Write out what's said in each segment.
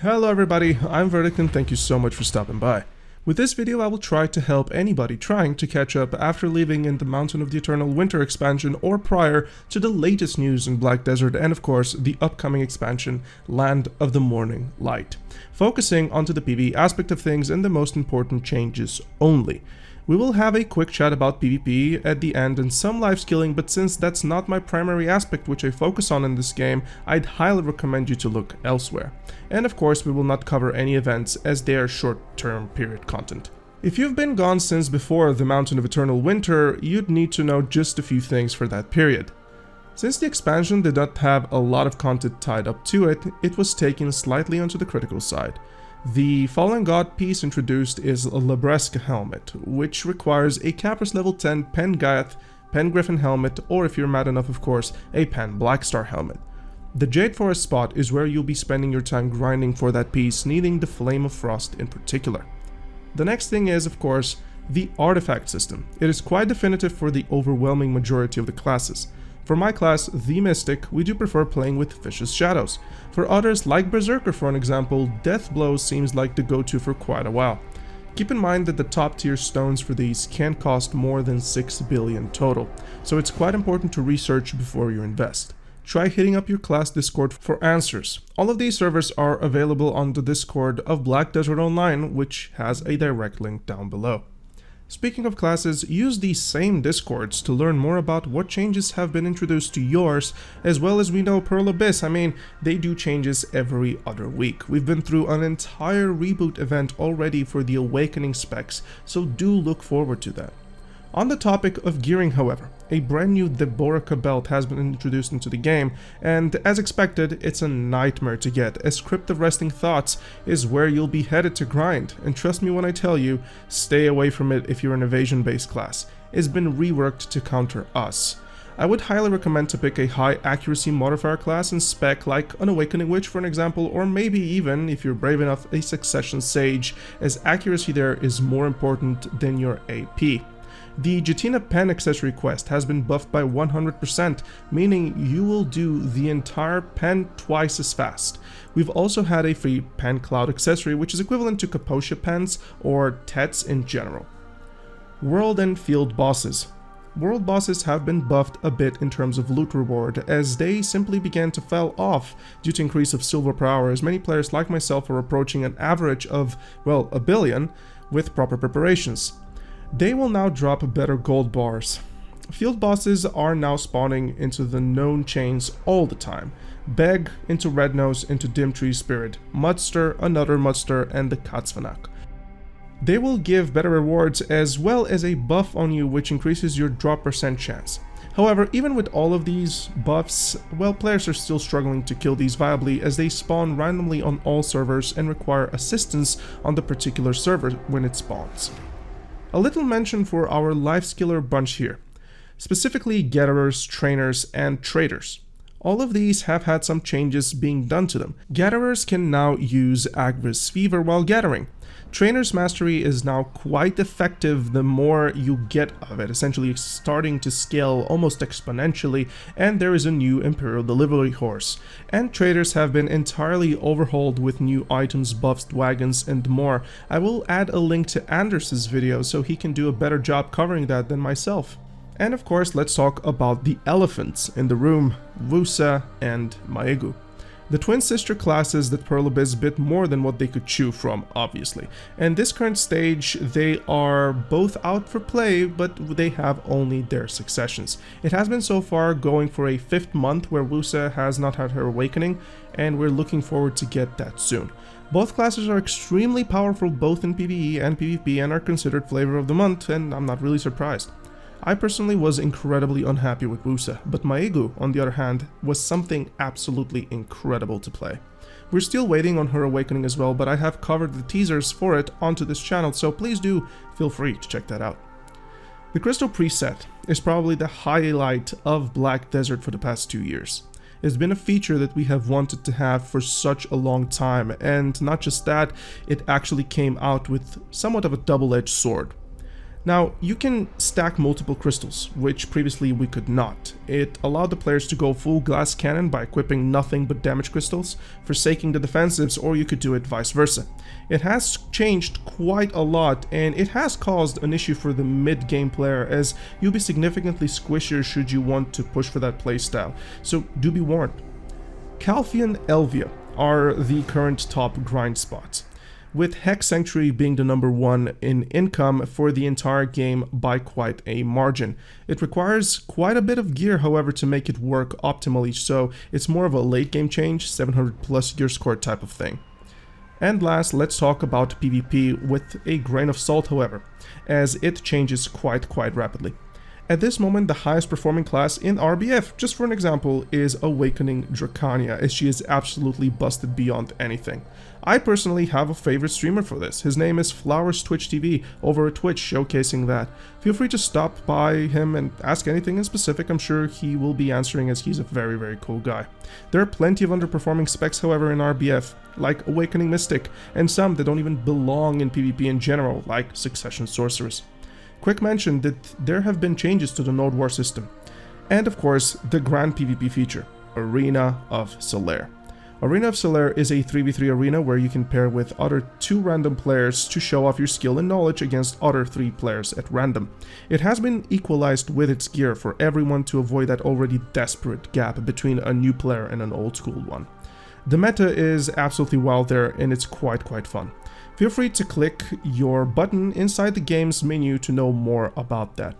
Hello everybody, I'm Verdict and thank you so much for stopping by. With this video I will try to help anybody trying to catch up after leaving in the Mountain of the Eternal Winter expansion or prior to the latest news in Black Desert and of course the upcoming expansion Land of the Morning Light, focusing onto the PvE aspect of things and the most important changes only. We will have a quick chat about PvP at the end and some life skilling, but since that's not my primary aspect which I focus on in this game, I'd highly recommend you to look elsewhere. And of course we will not cover any events as they are short-term period content. If you've been gone since before the Mountain of Eternal Winter, you'd need to know just a few things for that period. Since the expansion did not have a lot of content tied up to it, it was taken slightly onto the critical side. The Fallen God piece introduced is a Labresca helmet, which requires a Capris level 10 Pen-Gath, Pen-Griffin helmet, or if you're mad enough of course, a Pen-Blackstar helmet. The Jade Forest spot is where you'll be spending your time grinding for that piece, needing the Flame of Frost in particular. The next thing is of course, the artifact system. It is quite definitive for the overwhelming majority of the classes. For my class, the Mystic, we do prefer playing with Vicious Shadows. For others, like Berserker for an example, Death Blow seems like the go-to for quite a while. Keep in mind that the top tier stones for these can cost more than 6 billion total, so it's quite important to research before you invest. Try hitting up your class Discord for answers. All of these servers are available on the Discord of Black Desert Online, which has a direct link down below. Speaking of classes, use these same Discords to learn more about what changes have been introduced to yours, as well as we know Pearl Abyss, they do changes every other week. We've been through an entire reboot event already for the Awakening specs, so do look forward to that. On the topic of gearing, however, a brand new Deborica belt has been introduced into the game, and as expected, it's a nightmare to get, as Crypt of Resting Thoughts is where you'll be headed to grind, and trust me when I tell you, stay away from it if you're an evasion-based class. It's been reworked to counter us. I would highly recommend to pick a high accuracy modifier class and spec like an Awakening Witch for an example, or maybe even, if you're brave enough, a Succession Sage, as accuracy there is more important than your AP. The Jatina Pen accessory quest has been buffed by 100%, meaning you will do the entire pen twice as fast. We've also had a free Pen Cloud accessory, which is equivalent to Kaposha pens or Tets in general. World and Field Bosses. World bosses have been buffed a bit in terms of loot reward, as they simply began to fall off due to increase of silver per hour, as many players like myself are approaching an average of, well, a billion with proper preparations. They will now drop better gold bars. Field bosses are now spawning into the known chains all the time. Beg into Rednose into Dimtree Spirit, Mudster, another Mudster, and the Katsvanak. They will give better rewards as well as a buff on you which increases your drop percent chance. However, even with all of these buffs, well, players are still struggling to kill these viably as they spawn randomly on all servers and require assistance on the particular server when it spawns. A little mention for our life skiller bunch here, specifically gatherers, trainers, and traders. All of these have had some changes being done to them. Gatherers can now use Agvis Fever while gathering. Trainer's Mastery is now quite effective the more you get of it, essentially starting to scale almost exponentially, and there is a new Imperial Delivery Horse. And traders have been entirely overhauled with new items, buffs, wagons, and more. I will add a link to Anders's video so he can do a better job covering that than myself. And of course, let's talk about the elephants in the room, Woosa and Maegu. The twin sister classes that Pearl Abyss bit more than what they could chew from, obviously. And this current stage, they are both out for play, but they have only their successions. It has been so far going for a 5th month where Woosa has not had her awakening, and we're looking forward to get that soon. Both classes are extremely powerful both in PvE and PvP and are considered flavor of the month, and I'm not really surprised. I personally was incredibly unhappy with Woosa, but Maegu, on the other hand, was something absolutely incredible to play. We're still waiting on her awakening as well, but I have covered the teasers for it onto this channel, so please do feel free to check that out. The Crystal Preset is probably the highlight of Black Desert for the past 2 years. It's been a feature that we have wanted to have for such a long time, and not just that, it actually came out with somewhat of a double-edged sword. Now, you can stack multiple crystals, which previously we could not. It allowed the players to go full glass cannon by equipping nothing but damage crystals, forsaking the defensives, or you could do it vice versa. It has changed quite a lot, and it has caused an issue for the mid-game player, as you'll be significantly squishier should you want to push for that playstyle, so do be warned. Calphie and Elvia are the current top grind spots, with Hex Sanctuary being the number one in income for the entire game by quite a margin. It requires quite a bit of gear, however, to make it work optimally, so it's more of a late game change, 700 plus gear score type of thing. And last, let's talk about PvP with a grain of salt, however, as it changes quite rapidly. At this moment, the highest performing class in RBF, just for an example, is Awakening Dracania, as she is absolutely busted beyond anything. I personally have a favorite streamer for this. His name is Flowers Twitch TV over at Twitch, showcasing that. Feel free to stop by him and ask anything in specific. I'm sure he will be answering, as he's a very cool guy. There are plenty of underperforming specs, however, in RBF, like Awakening Mystic, and some that don't even belong in PvP in general, like Succession Sorceress. Quick mention that there have been changes to the Node War system, and of course the grand PvP feature, Arena of Solaire. Arena of Solaire is a 3v3 arena where you can pair with other 2 random players to show off your skill and knowledge against other 3 players at random. It has been equalized with its gear for everyone to avoid that already desperate gap between a new player and an old school one. The meta is absolutely wild there, and it's quite fun. Feel free to click your button inside the game's menu to know more about that.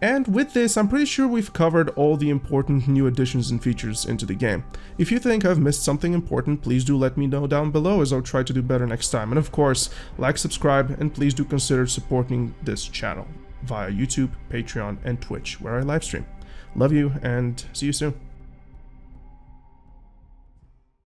And with this, I'm pretty sure we've covered all the important new additions and features into the game. If you think I've missed something important, please do let me know down below, as I'll try to do better next time. And of course, like, subscribe, and please do consider supporting this channel via YouTube, Patreon, and Twitch, where I livestream. Love you, and see you soon.